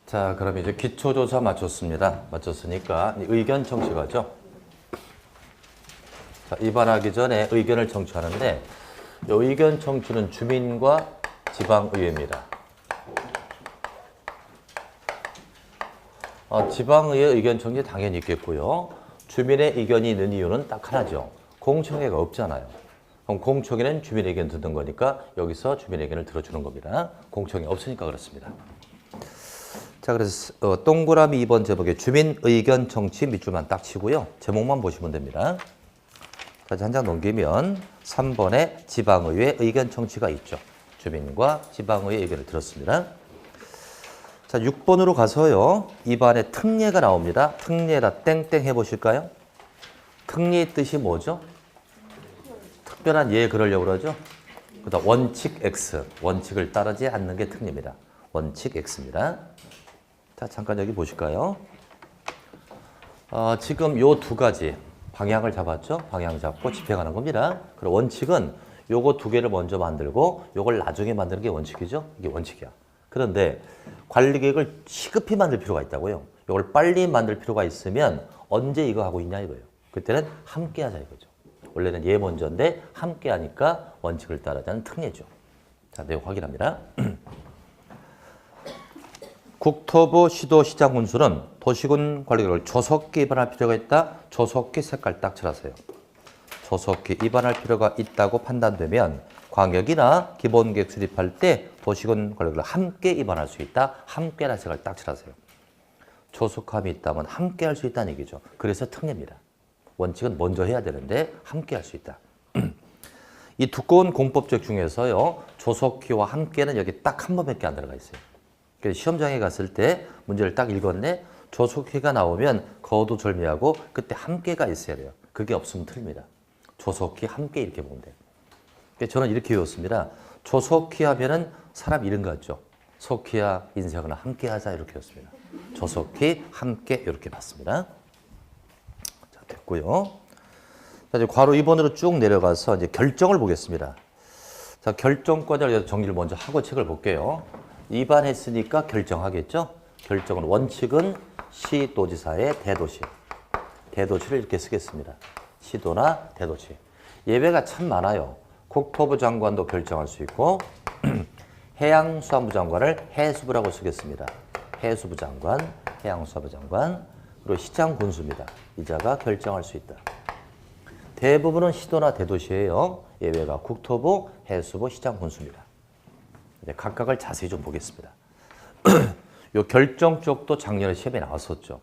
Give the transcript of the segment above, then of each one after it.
자, 그럼 이제 기초조사 마쳤습니다. 마쳤으니까 의견 청취가죠. 자, 입안하기 전에 의견을 청취하는데 이 의견 청취는 주민과 지방의회입니다. 지방의회 의견 청취 당연히 있겠고요. 주민의 의견이 있는 이유는 딱 하나죠. 공청회가 없잖아요. 그럼 공청회는 주민의 의견 듣는 거니까 여기서 주민의 의견을 들어주는 겁니다. 공청회 없으니까 그렇습니다. 자, 그래서 동그라미 2번 제목에 주민 의견 청취 밑줄만 딱 치고요. 제목만 보시면 됩니다. 다시 한 장 넘기면 3번에 지방의회 의견 청취가 있죠. 주민과 지방의회 의견을 들었습니다. 자, 6번으로 가서요. 입안에 특례가 나옵니다. 특례라 땡땡 해보실까요? 특례의 뜻이 뭐죠? 특별한 예 그러려고 그러죠. 그다음 원칙 X, 원칙을 따르지 않는 게 특례입니다. 원칙 X입니다. 자, 잠깐 여기 보실까요? 지금 요 두 가지 방향을 잡았죠? 방향 잡고 집행하는 겁니다. 그럼 원칙은 요거 두 개를 먼저 만들고 요걸 나중에 만드는 게 원칙이죠? 이게 원칙이야. 그런데 관리 계획을 시급히 만들 필요가 있다고요. 요걸 빨리 만들 필요가 있으면 언제 이거 하고 있냐 이거예요. 그때는 함께 하자 이거죠. 원래는 얘 먼저인데 함께 하니까 원칙을 따르자는 특례죠. 자, 내용 확인합니다. 국토부 시도시장 군수는 도시군 관리계획을 조속히 입안할 필요가 있다. 조속히 색깔 딱 칠하세요. 조속히 입안할 필요가 있다고 판단되면 광역이나 기본계획 수립할 때 도시군 관리계획을 함께 입안할 수 있다. 함께라는 색깔 딱 칠하세요. 조속함이 있다면 함께 할 수 있다는 얘기죠. 그래서 특례입니다. 원칙은 먼저 해야 되는데 함께 할 수 있다. 이 두꺼운 공법적 중에서요. 조속히와 함께는 여기 딱 한 번밖에 안 들어가 있어요. 그래서 시험장에 갔을 때 문제를 딱 읽었네. 조속히가 나오면 거두절미하고 그때 함께가 있어야 돼요. 그게 없으면 틀립니다. 조속히 함께 이렇게 보면 돼요. 그래서 저는 이렇게 외웠습니다. 조속히 하면은 사람 이름 같죠. 속히야 인생은 함께 하자 이렇게 외웠습니다. 조속히 함께 이렇게 봤습니다. 자, 됐고요. 자, 이제 괄호 2번으로 쭉 내려가서 이제 결정을 보겠습니다. 자, 결정권을 정리를 먼저 하고 책을 볼게요. 입안했으니까 결정하겠죠? 결정은 원칙은 시도지사의 대도시. 대도시를 이렇게 쓰겠습니다. 시도나 대도시. 예외가 참 많아요. 국토부 장관도 결정할 수 있고 해양수산부 장관을 해수부라고 쓰겠습니다. 해수부 장관, 해양수산부 장관, 그리고 시장 군수입니다. 이자가 결정할 수 있다. 대부분은 시도나 대도시예요. 예외가 국토부, 해수부, 시장 군수입니다. 각각을 자세히 좀 보겠습니다. 요 결정 쪽도 작년에 시험에 나왔었죠.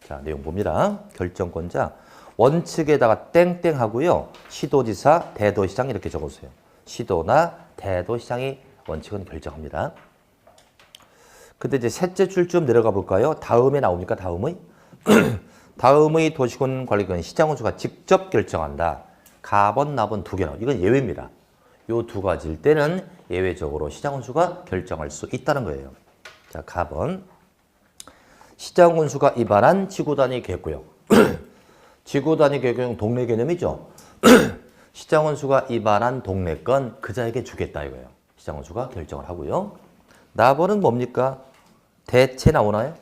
자, 내용 봅니다. 결정권자 원칙에다가 땡땡 하고요. 시도지사, 대도시장 이렇게 적어주세요. 시도나 대도시장이 원칙은 결정합니다. 근데 이제 셋째 줄 좀 내려가 볼까요? 다음에 나옵니까? 다음의? 다음의 도시군 관리권 시장군수가 직접 결정한다. 가번, 나번 두 개 나옵니다. 이건 예외입니다. 요 두 가지일 때는 예외적으로 시장군수가 결정할 수 있다는 거예요. 자, 가번. 시장군수가 입안한 지구단위 계획구역. 지구단위 계획구역은 동네 개념이죠. 시장군수가 입안한 동네권 그자에게 주겠다 이거예요. 시장군수가 결정을 하고요. 나번은 뭡니까? 대체 나오나요?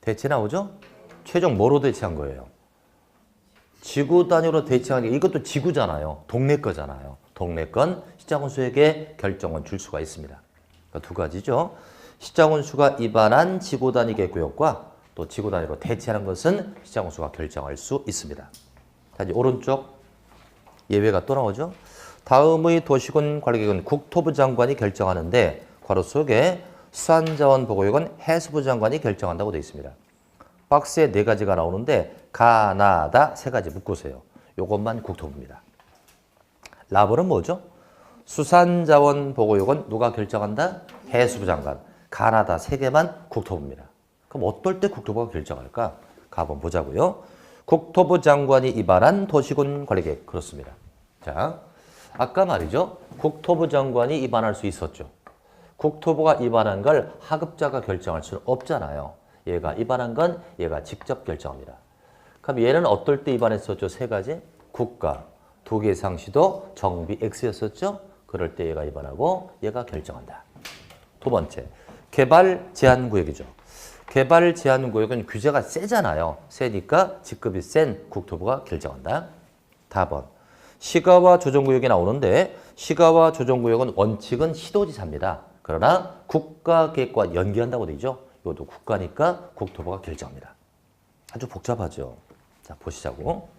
대체 나오죠? 최종 뭐로 대체한 거예요? 지구 단위로 대체한 게 이것도 지구잖아요. 동네 거잖아요. 동네 건 시장군수에게 결정은 줄 수가 있습니다. 그러니까 두 가지죠. 시장군수가 입안한 지구 단위 계획구역과 또 지구 단위로 대체하는 것은 시장군수가 결정할 수 있습니다. 자, 이제 오른쪽 예외가 또 나오죠. 다음의 도시군 관리계획은 국토부 장관이 결정하는데 괄호 속에 수산자원보호계획은 해수부 장관이 결정한다고 되어 있습니다. 박스에 네 가지가 나오는데 가나다 세 가지 묶으세요. 이것만 국토부입니다. 라벌은 뭐죠? 수산자원보호계획은 누가 결정한다? 해수부 장관. 가나다 세 개만 국토부입니다. 그럼 어떨 때 국토부가 결정할까? 가번 보자고요. 국토부 장관이 입안한 도시군 관리계획 그렇습니다. 자, 아까 말이죠. 국토부 장관이 입안할 수 있었죠. 국토부가 입안한 걸 하급자가 결정할 수는 없잖아요. 얘가 입안한 건 얘가 직접 결정합니다. 그럼 얘는 어떨 때 입안했었죠? 세 가지. 국가, 두 개 이상 시도, 정비 X였었죠? 그럴 때 얘가 입안하고 얘가 결정한다. 두 번째, 개발 제한 구역이죠. 개발 제한 구역은 규제가 세잖아요. 세니까 직급이 센 국토부가 결정한다. 다번. 시가와 조정구역이 나오는데 시가와 조정구역은 원칙은 시도지사입니다. 그러나 국가계획과 연계한다고 되죠. 이것도 국가니까 국토부가 결정합니다. 아주 복잡하죠. 자, 보시자고.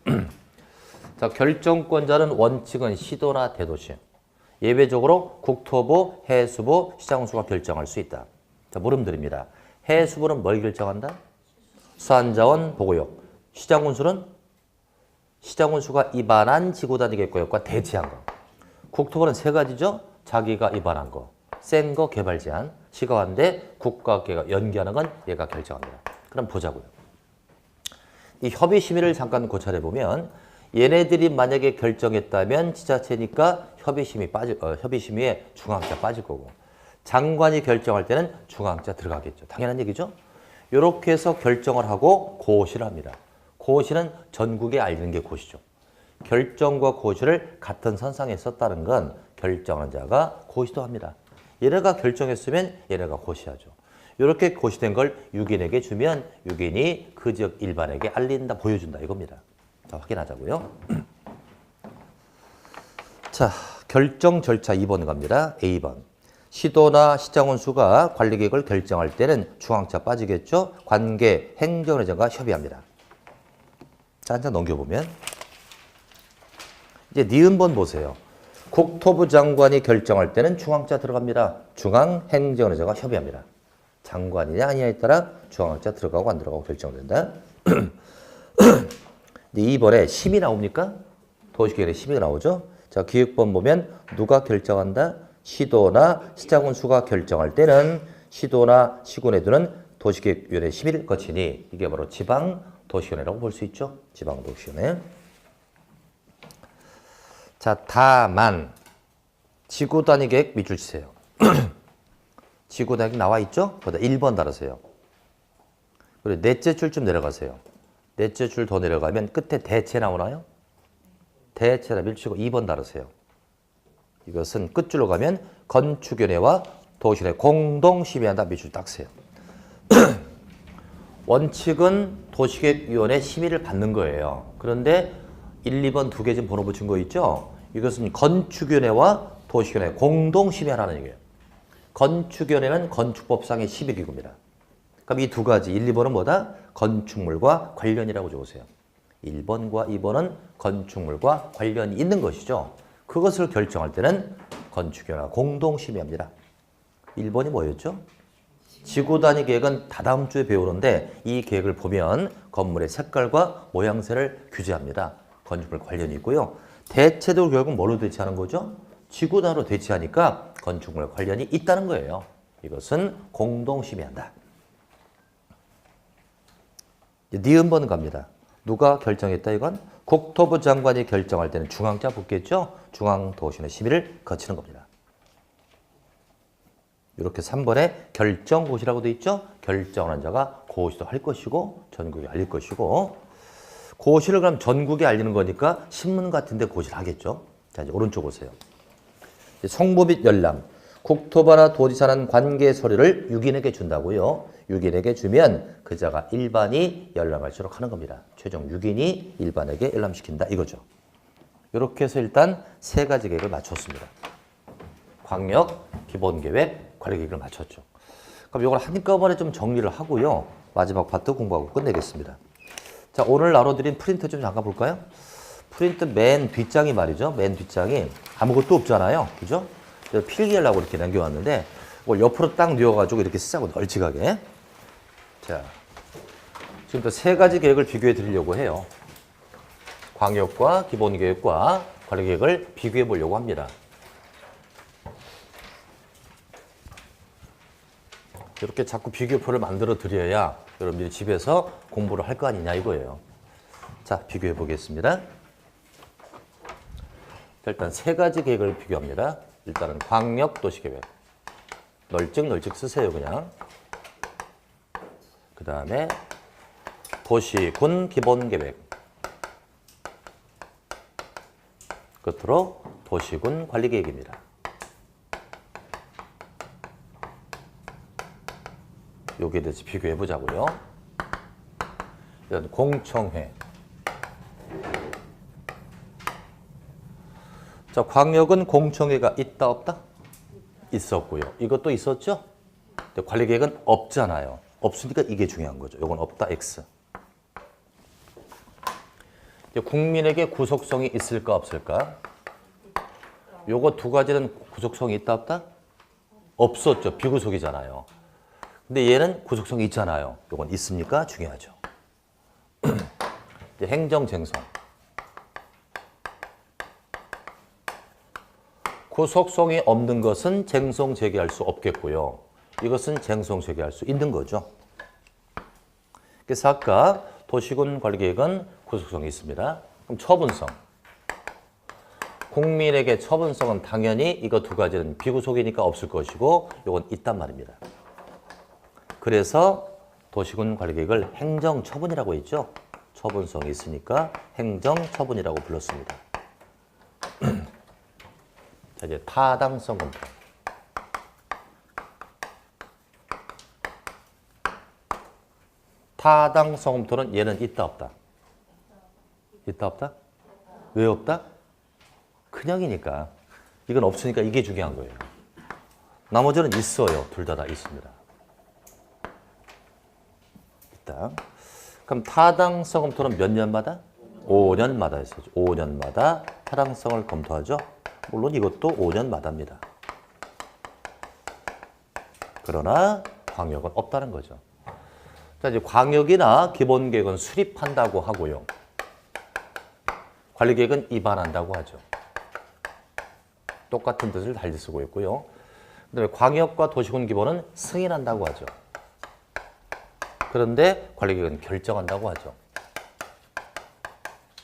자, 결정권자는 원칙은 시도나 대도시. 예외적으로 국토부, 해수부, 시장군수가 결정할 수 있다. 자, 물음 드립니다. 해수부는 뭘 결정한다? 수안자원 보고역. 시장군수는 시장군수가 위반한 지구단위계획구역과 대치한 거. 국토부는 세 가지죠. 자기가 위반한 거, 센 거 개발 제한, 시가화인데 국가계획과 연계하는 건 얘가 결정합니다. 그럼 보자고요. 이 협의 심의를 잠깐 고찰해 보면 얘네들이 만약에 결정했다면 지자체니까 협의 심의에 중앙자 빠질 거고 장관이 결정할 때는 중앙자 들어가겠죠. 당연한 얘기죠. 이렇게 해서 결정을 하고 고시를 합니다. 고시는 전국에 알리는 게 고시죠. 결정과 고시를 같은 선상에 썼다는 건 결정하는 자가 고시도 합니다. 얘네가 결정했으면 얘네가 고시하죠. 이렇게 고시된 걸 유기인에게 주면 유기인이 그 지역 일반에게 알린다, 보여준다 이겁니다. 자, 확인하자고요. 자, 결정 절차 2번 갑니다. A번. 시도나 시장군수가 관리계획을 결정할 때는 중앙자 빠지겠죠. 관계 행정의장과 협의합니다. 자, 한장 넘겨보면 이제 니은번 보세요. 국토부 장관이 결정할 때는 중앙자 들어갑니다. 중앙행정의장과 협의합니다. 장관이냐 아니냐에 따라 중앙자 들어가고 안 들어가고 결정된다. 2번에 심의 나옵니까? 도시계획에 심의가 나오죠. 자, 기획본 보면 누가 결정한다? 시도나 시장군수가 결정할 때는 시도나 시군에 두는 도시계획위원회 심의를 거치니 이게 바로 지방도시위원회라고 볼 수 있죠. 지방도시위원회. 자, 다만 지구단위계획 밑줄 치세요. 지구단위계획 나와 있죠? 거기다 1번 달으세요. 그리고 넷째 줄 좀 내려가세요. 넷째 줄 더 내려가면 끝에 대체 나오나요? 대체라 밀치고 2번 달으세요. 이것은 끝줄로 가면 건축위원회와 도시위원회 공동 심의한다. 밑줄 딱 세요. 원칙은 도시계획위원회 심의를 받는 거예요. 그런데 1, 2번 두 개 좀 번호 붙인 거 있죠? 이것은 건축위원회와 도시위원회 공동 심의하라는 얘기예요. 건축위원회는 건축법상의 심의기구입니다. 그럼 이 두 가지, 1, 2번은 뭐다? 건축물과 관련이라고 적으세요. 1번과 2번은 건축물과 관련이 있는 것이죠. 그것을 결정할 때는 건축위원회와 공동 심의합니다. 1번이 뭐였죠? 지구단위 계획은 다다음 주에 배우는데 이 계획을 보면 건물의 색깔과 모양새를 규제합니다. 건축물 관련이 있고요. 대체도 결국 뭘로 대체하는 거죠? 지구단위로 대체하니까 건축물 관련이 있다는 거예요. 이것은 공동 심의한다. 니은번 갑니다. 누가 결정했다 이건? 국토부 장관이 결정할 때는 중앙자 붙겠죠? 중앙도시위원회 심의를 거치는 겁니다. 이렇게 3번에 결정고시라고 되어 있죠? 결정하는 자가 고시도 할 것이고 전국에 알릴 것이고 고시를 그럼 전국에 알리는 거니까 신문 같은 데 고시를 하겠죠? 자, 이제 오른쪽 보세요. 송부 및 열람. 국토부나 도지사는 관계 서류를 유기인에게 준다고요. 유기인에게 주면 그자가 일반이 열람할 수 있도록 하는 겁니다. 최종 유기인이 일반에게 열람시킨다 이거죠. 이렇게 해서 일단 세 가지 계획을 맞췄습니다. 광역, 기본계획, 관리계획을 맞췄죠. 그럼 이걸 한꺼번에 좀 정리를 하고요. 마지막 파트 공부하고 끝내겠습니다. 자, 오늘 나눠드린 프린트 좀 잠깐 볼까요? 프린트 맨 뒷장이 말이죠. 맨 뒷장이 아무것도 없잖아요. 그죠? 필기하려고 이렇게 남겨왔는데 이걸 옆으로 딱 뉘어가지고 이렇게 쓰자고 널찍하게. 자, 지금 또 세 가지 계획을 비교해 드리려고 해요. 광역과 기본계획과 관리계획을 비교해 보려고 합니다. 이렇게 자꾸 비교표를 만들어 드려야 여러분들이 집에서 공부를 할 거 아니냐 이거예요. 자, 비교해 보겠습니다. 일단 세 가지 계획을 비교합니다. 일단은 광역도시계획. 널찍 쓰세요, 그냥. 그 다음에 도시군 기본계획. 끝으로 도시군 관리계획입니다. 여기에 대해서 비교해 보자고요. 이런 공청회. 자, 광역은 공청회가 있다 없다? 있었고요. 이것도 있었죠? 근데 관리계획은 없잖아요. 없으니까 이게 중요한 거죠. 이건 없다 X. 국민에게 구속성이 있을까 없을까? 요거 두 가지는 구속성이 있다 없다? 없었죠. 비구속이잖아요. 근데 얘는 구속성이 있잖아요. 요건 있습니까? 중요하죠. 이제 행정쟁성. 구속성이 없는 것은 쟁송 제기할 수 없겠고요. 이것은 쟁송 제기할 수 있는 거죠. 그래서 아까 도시군 관리계획은 구속성이 있습니다. 그럼 처분성. 국민에게 처분성은 당연히 이거 두 가지는 비구속이니까 없을 것이고 이건 있단 말입니다. 그래서 도시군 관리계획을 행정처분이라고 했죠. 처분성이 있으니까 행정처분이라고 불렀습니다. 자, 이제 타당성 검토. 타당성 검토는 얘는 있다 없다? 있다 없다? 왜 없다? 그냥이니까. 이건 없으니까 이게 중요한 거예요. 나머지는 있어요. 둘 다 있습니다. 있다. 그럼 타당성 검토는 몇 년마다? 5년마다 했었죠. 5년마다 타당성을 검토하죠. 물론 이것도 5년마다입니다. 그러나 광역은 없다는 거죠. 자, 이제 광역이나 기본계획은 수립한다고 하고요. 관리계획은 입안한다고 하죠. 똑같은 뜻을 달리 쓰고 있고요. 그다음에 광역과 도시군 기본은 승인한다고 하죠. 그런데 관리계획은 결정한다고 하죠.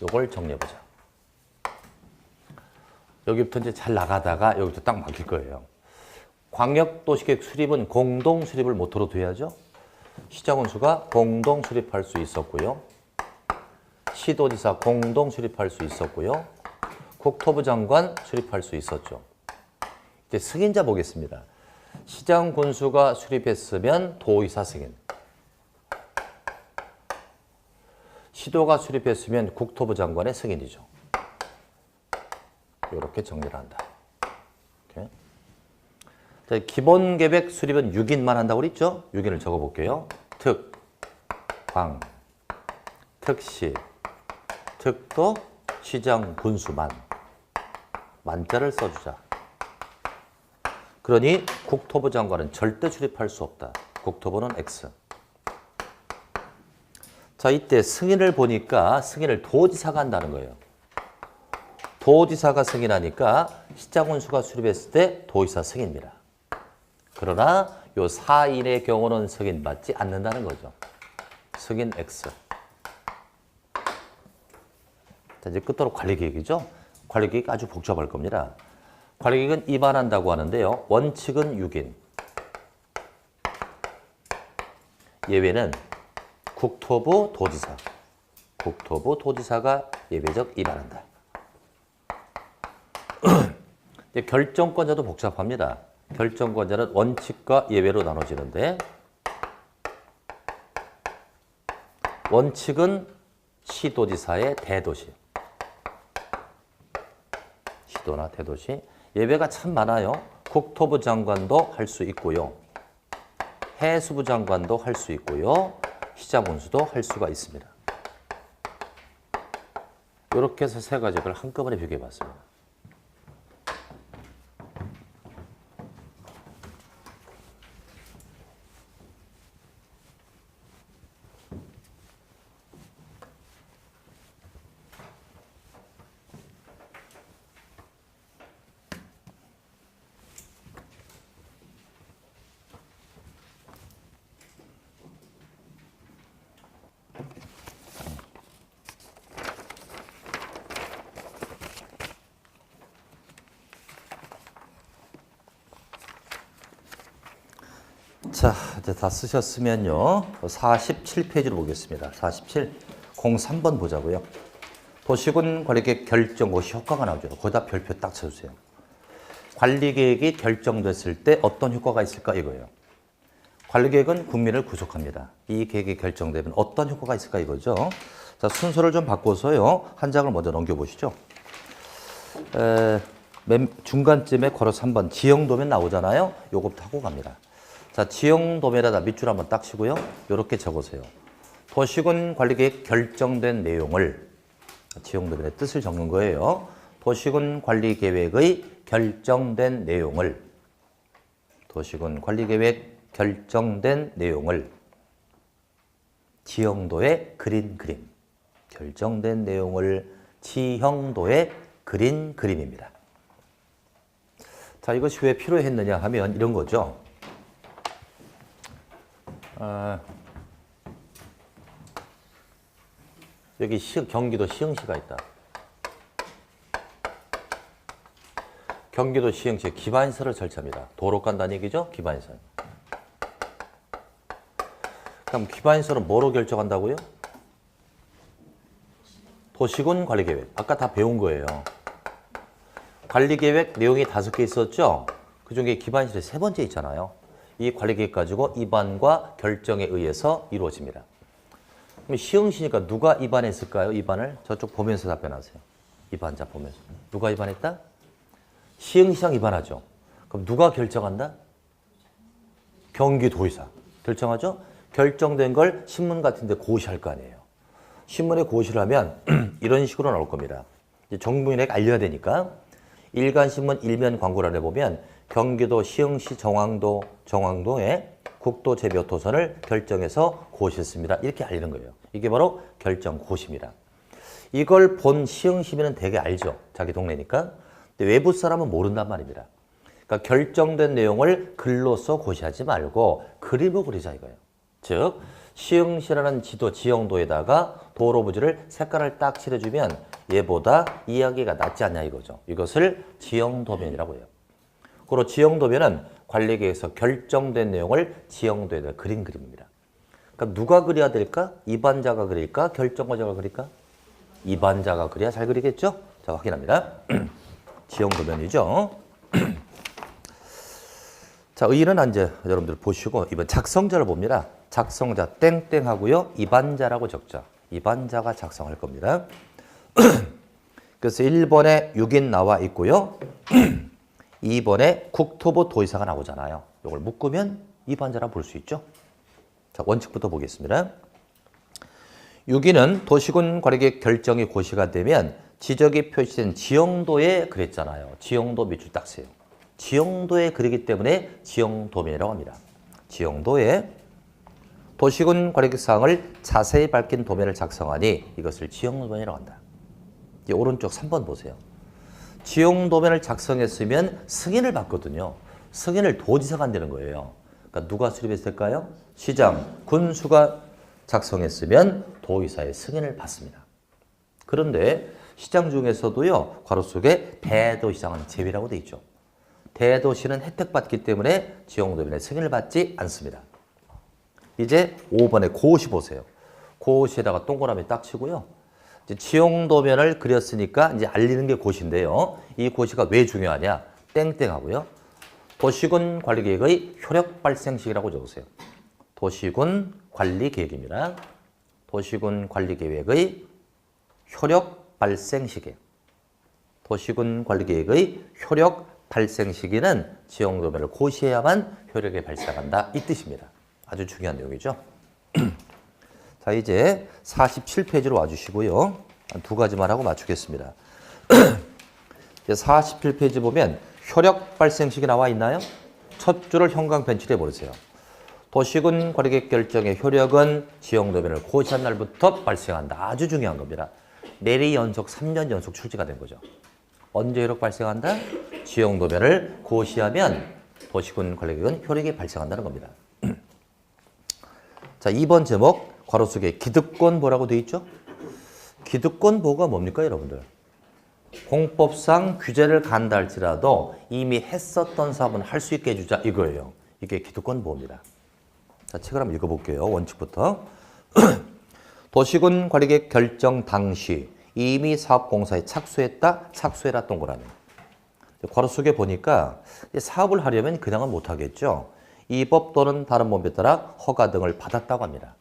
이걸 정리해보자. 여기부터 이제 잘 나가다가 여기부터 딱 막힐 거예요. 광역도시계획 수립은 공동 수립을 모토로 둬야죠. 시장군수가 공동 수립할 수 있었고요. 시도지사 공동 수립할 수 있었고요. 국토부 장관 수립할 수 있었죠. 이제 승인자 보겠습니다. 시장군수가 수립했으면 도의사 승인. 시도가 수립했으면 국토부 장관의 승인이죠. 이렇게 정리를 한다. 이렇게. 자, 기본계획 수립은 6인만 한다고 그랬죠? 6인을 적어볼게요. 특, 광, 특시, 특도, 시장, 군수만. 만자를 써주자. 그러니 국토부 장관은 절대 출입할 수 없다. 국토부는 X. 자, 이때 승인을 보니까 승인을 도지사가 한다는 거예요. 도지사가 승인하니까 시장군수가 수립했을 때 도지사 승인입니다. 그러나 요 4인의 경우는 승인받지 않는다는 거죠. 승인 X. 자, 이제 끝으로 관리계획이죠. 관리계획 아주 복잡할 겁니다. 관리계획은 입안한다고 하는데요. 원칙은 6인. 예외는 국토부 도지사. 국토부 도지사가 예외적 입안한다. 결정권자도 복잡합니다. 결정권자는 원칙과 예외로 나눠지는데 원칙은 시도지사의 대도시. 시도나 대도시. 예외가 참 많아요. 국토부 장관도 할 수 있고요. 해수부 장관도 할 수 있고요. 시장군수도 할 수가 있습니다. 이렇게 해서 세 가지를 한꺼번에 비교해 봤습니다. 자, 이제 다 쓰셨으면요. 47페이지로 보겠습니다. 47. 03번 보자고요. 도시군 관리계획 결정 것이 효과가 나오죠. 거기다 별표 딱 쳐주세요. 관리계획이 결정됐을 때 어떤 효과가 있을까 이거예요. 관리계획은 국민을 구속합니다. 이 계획이 결정되면 어떤 효과가 있을까 이거죠. 자, 순서를 좀 바꿔서요. 한 장을 먼저 넘겨보시죠. 맨 중간쯤에 걸어서 한번 지형도면 나오잖아요. 요것부터 하고 갑니다. 자, 지형도면에다 밑줄 한번 딱 치고요. 요렇게 적으세요. 도시군 관리계획 결정된 내용을 지형도면의 뜻을 적는 거예요. 도시군 관리계획의 결정된 내용을 도시군 관리계획 결정된 내용을 지형도에 그린 그림 결정된 내용을 지형도에 그린 그림입니다. 자, 이것이 왜 필요했느냐 하면 이런 거죠. 여기 경기도 시흥시가 있다. 경기도 시흥시에 기반시설을 설치합니다. 도로 간다는 얘기죠? 기반시설. 그럼 기반시설은 뭐로 결정한다고요? 도시군 관리계획. 아까 다 배운 거예요. 관리계획 내용이 5개 있었죠? 그중에 기반시설이 3번째 있잖아요. 이 관리계획 가지고 입안과 결정에 의해서 이루어집니다. 그럼 시흥시니까 누가 입안했을까요? 입안을? 저쪽 보면서 답변하세요. 입안자 보면서. 누가 입안했다? 시흥시장 입안하죠. 그럼 누가 결정한다? 경기도의사. 결정하죠? 결정된 걸 신문 같은 데 고시할 거 아니에요. 신문에 고시를 하면 이런 식으로 나올 겁니다. 이제 정부인에게 알려야 되니까 일간신문 일면 광고란에 보면 경기도 시흥시 정왕도의 국도재배호토선을 결정해서 고시했습니다. 이렇게 알리는 거예요. 이게 바로 결정고시입니다. 이걸 본 시흥시민은 되게 알죠. 자기 동네니까. 근데 외부 사람은 모른단 말입니다. 그러니까 결정된 내용을 글로써 고시하지 말고 그림으로 그리자 이거예요. 즉 시흥시라는 지도 지형도에다가 도로 부지를 색깔을 딱 칠해주면 얘보다 이야기가 낫지 않냐 이거죠. 이것을 지형도면이라고 해요. 그리고 지형도면은 관리계획에서 결정된 내용을 지형도에다 그린 그림입니다. 그러니까 누가 그려야 될까? 입안자가 그릴까? 결정자가 그릴까? 입안자가 그려야 잘 그리겠죠? 자, 확인합니다. 지형도면이죠. 자, 의의는 이제 여러분들 보시고 이번 작성자를 봅니다. 작성자 땡땡 하고요. 입안자라고 적자. 입안자가 작성할 겁니다. 그래서 1번에 6인 나와 있고요. 2번에 국토부 도의사가 나오잖아요. 이걸 묶으면 입안자라 볼 수 있죠. 자, 원칙부터 보겠습니다. 6위는 도시군 관리계획 결정이 고시가 되면 지적이 표시된 지형도에 그랬잖아요. 지형도 밑줄 딱 세요. 지형도에 그리기 때문에 지형도면이라고 합니다. 지형도에 도시군 관리계획 사항을 자세히 밝힌 도면을 작성하니 이것을 지형도면이라고 한다. 이제 오른쪽 3번 보세요. 지형도면을 작성했으면 승인을 받거든요. 승인을 도지사가 한다는 거예요. 그러니까 누가 수립했을까요? 시장, 군수가 작성했으면 도의사의 승인을 받습니다. 그런데 시장 중에서도요, 괄호 속에 대도시장은 제외라고 돼 있죠. 대도시는 혜택받기 때문에 지형도면의 승인을 받지 않습니다. 이제 5번에 고시 보세요. 고시에다가 동그라미 딱 치고요. 이제 지형도면을 그렸으니까 이제 알리는 게 고시인데요. 이 고시가 왜 중요하냐? 땡땡하고요. 도시군 관리계획의 효력 발생식이라고 적으세요. 도시군 관리계획입니다. 도시군 관리계획의 효력 발생시기. 도시군 관리계획의 효력 발생시기는 지형도면을 고시해야만 효력이 발생한다. 이 뜻입니다. 아주 중요한 내용이죠. 자, 이제 47페이지로 와주시고요. 두 가지만 하고 맞추겠습니다. 47페이지 보면 효력 발생식이 나와 있나요? 첫 줄을 형광 펜칠해 버리세요. 도시군 관리계획 결정의 효력은 지형도면을 고시한 날부터 발생한다. 아주 중요한 겁니다. 내리 연속 3년 연속 출제가 된 거죠. 언제 효력 발생한다? 지형도면을 고시하면 도시군 관리계획은 효력이 발생한다는 겁니다. 자, 2번 제목 괄호 속에 기득권보라고 되어 있죠? 기득권보가 뭡니까, 여러분들? 공법상 규제를 간다 할지라도 이미 했었던 사업은 할 수 있게 해주자 이거예요. 이게 기득권보입니다. 자, 책을 한번 읽어볼게요. 원칙부터. 도시군 관리계획 결정 당시 이미 사업공사에 착수했다, 착수해라 동그라미. 괄호 속에 보니까 사업을 하려면 그냥은 못하겠죠. 이 법 또는 다른 법에 따라 허가 등을 받았다고 합니다.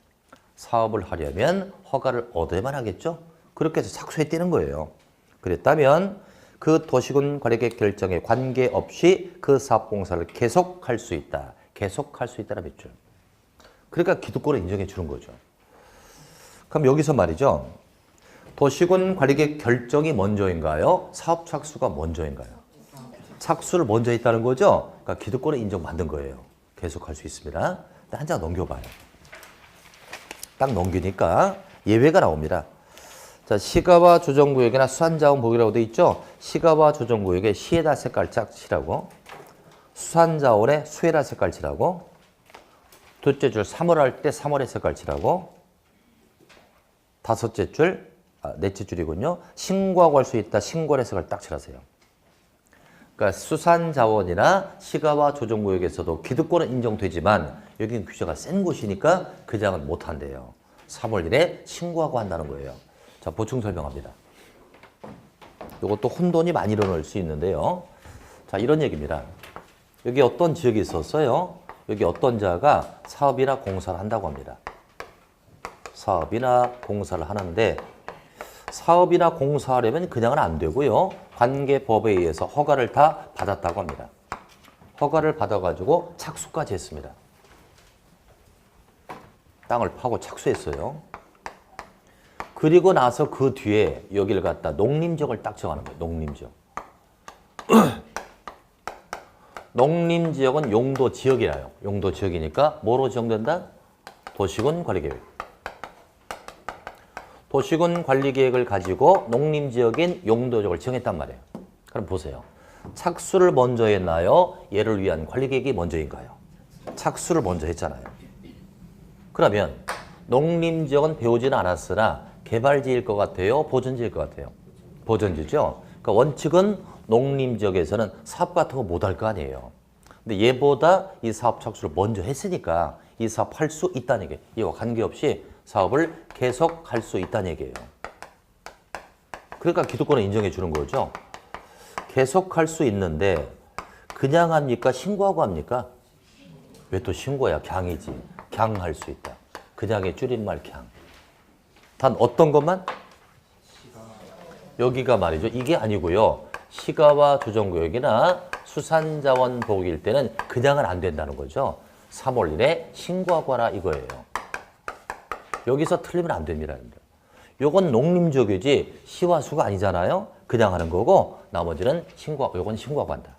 사업을 하려면 허가를 얻어야만 하겠죠? 그렇게 해서 착수에 뛰는 거예요. 그랬다면 그 도시군 관리계획 결정에 관계없이 그 사업공사를 계속할 수 있다. 계속할 수 있다는 몇 줄. 그러니까 기득권을 인정해 주는 거죠. 그럼 여기서 말이죠. 도시군 관리계획 결정이 먼저인가요? 사업 착수가 먼저인가요? 착수를 먼저 했다는 거죠. 그러니까 기득권을 인정받는 거예요. 계속할 수 있습니다. 한 장 넘겨봐요. 딱 넘기니까 예외가 나옵니다. 자, 시가와 조정구역이나 수산자원 보기라고 돼 있죠. 시가와 조정구역에 시에다 색깔 짝 칠하고 수산자원에 수에다 색깔 칠하고 둘째 줄 3월 할 때 3월에 색깔 칠하고 다섯째 줄, 넷째 줄이군요. 신고하고 할 수 있다. 신고의 색깔 딱 칠하세요. 그러니까 수산자원이나 시가와 조정구역에서도 기득권은 인정되지만 여기는 규제가 센 곳이니까 그 장은 못한대요. 3월 1에 신고하고 한다는 거예요. 자, 보충 설명합니다. 이것도 혼돈이 많이 일어날 수 있는데요. 자, 이런 얘기입니다. 여기 어떤 지역이 있었어요. 여기 어떤 자가 사업이나 공사를 한다고 합니다. 사업이나 공사를 하는데 사업이나 공사하려면 그냥은 안 되고요. 관계법에 의해서 허가를 다 받았다고 합니다. 허가를 받아가지고 착수까지 했습니다. 땅을 파고 착수했어요. 그리고 나서 그 뒤에 여기를 갖다 농림지역을 딱 정하는 거예요. 농림지역. 농림지역은 용도지역이라요. 용도지역이니까 뭐로 지정된다? 도시군 관리계획. 도시군 관리계획을 가지고 농림지역인 용도지역을 정했단 말이에요. 그럼 보세요. 착수를 먼저 했나요? 얘를 위한 관리계획이 먼저인가요? 착수를 먼저 했잖아요. 그러면 농림지역은 배우지는 않았으나 개발지일 것 같아요? 보전지일 것 같아요? 보전지죠. 그러니까 원칙은 농림지역에서는 사업 같은 거 못 할 거 아니에요. 근데 얘보다 이 사업 착수를 먼저 했으니까 이 사업 할 수 있다는 얘기예요. 이와 관계없이 사업을 계속할 수 있다는 얘기예요. 그러니까 기득권을 인정해 주는 거죠. 계속할 수 있는데 그냥 합니까? 신고하고 합니까? 왜 또 신고야? 강이지. 강할 수 있다. 그냥의 줄임말 강. 단 어떤 것만? 여기가 말이죠. 이게 아니고요. 시가와 조정구역이나 수산자원 보기일 때는 그냥은 안 된다는 거죠. 3월 1에 신고하고 하라 이거예요. 여기서 틀리면 안 됩니다. 요건 농림지역이지 시와 수가 아니잖아요. 그냥 하는 거고 나머지는 신고하고 요건 신고하고 한다.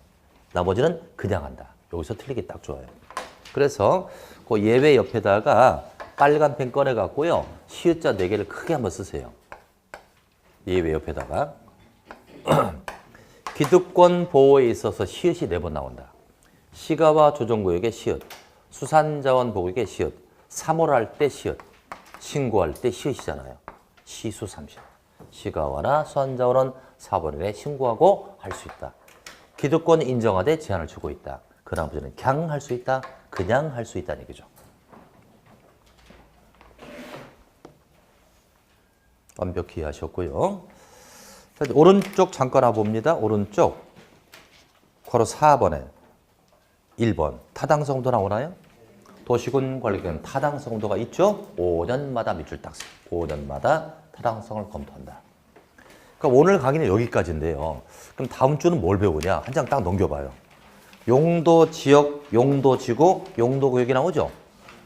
나머지는 그냥 한다. 여기서 틀리기 딱 좋아요. 그래서 그 예외 옆에다가 빨간 펜 꺼내 갖고요. 시읒자 4개를 크게 한번 쓰세요. 예외 옆에다가 기득권 보호에 있어서 시읒이 4번 나온다. 시가와 조정구역의 시읒, 수산자원 보호의 시읒, 3월 할 때 시읒, 신고할 때 시읒이잖아요. 시수 30. 시가와나 수산자원은 4월 1에 신고하고 할 수 있다. 기득권 인정하되 제한을 주고 있다. 그 나머지는 그냥 할 수 있다. 그냥 할 수 있다는 얘기죠. 완벽히 이해하셨고요. 자, 오른쪽 잠깐 와봅니다. 오른쪽 괄호 4번에 1번 타당성도 나오나요? 도시군 관리계획은 타당성도가 있죠. 5년마다 밑줄 딱 써. 5년마다 타당성을 검토한다. 그러니까 오늘 강의는 여기까지인데요. 그럼 다음 주는 뭘 배우냐? 한 장 딱 넘겨봐요. 용도 지역, 용도 지구, 용도 구역이 나오죠.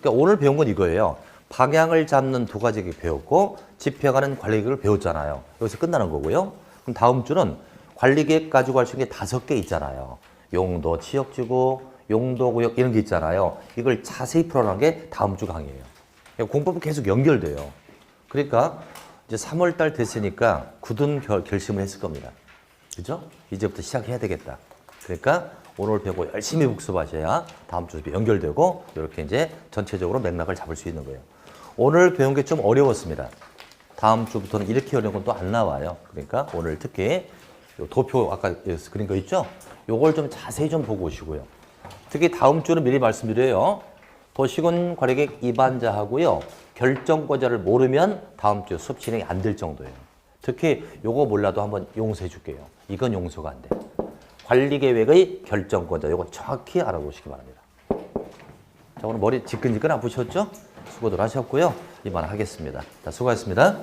그러니까 오늘 배운 건 이거예요. 방향을 잡는 2가지 배웠고 집행하는 관리계획을 배웠잖아요. 여기서 끝나는 거고요. 그럼 다음 주는 관리계획 가지고 할 수 있는 게 5개 있잖아요. 용도 지역지구, 용도구역 이런 게 있잖아요. 이걸 자세히 풀어나가는 게 다음 주 강의예요. 공법은 계속 연결돼요. 그러니까 이제 3월 달 됐으니까 굳은 결심을 했을 겁니다. 그죠? 이제부터 시작해야 되겠다. 그러니까 오늘 배우고 열심히 복습하셔야 다음 주 연결되고 이렇게 이제 전체적으로 맥락을 잡을 수 있는 거예요. 오늘 배운 게 좀 어려웠습니다. 다음 주부터는 이렇게 어려운 건 또 안 나와요. 그러니까 오늘 특히 도표 아까 그린 거 있죠? 요걸 좀 자세히 좀 보고 오시고요. 특히 다음 주는 미리 말씀드려요. 도시군 관리계획 위반자하고요. 결정권자를 모르면 다음 주 수업 진행이 안 될 정도예요. 특히 요거 몰라도 한번 용서해 줄게요. 이건 용서가 안 돼. 관리계획의 결정권자 요거 정확히 알아보시기 바랍니다. 자, 오늘 머리 지끈지끈 아프셨죠? 수고들 하셨고요. 이만 하겠습니다. 자, 수고하셨습니다.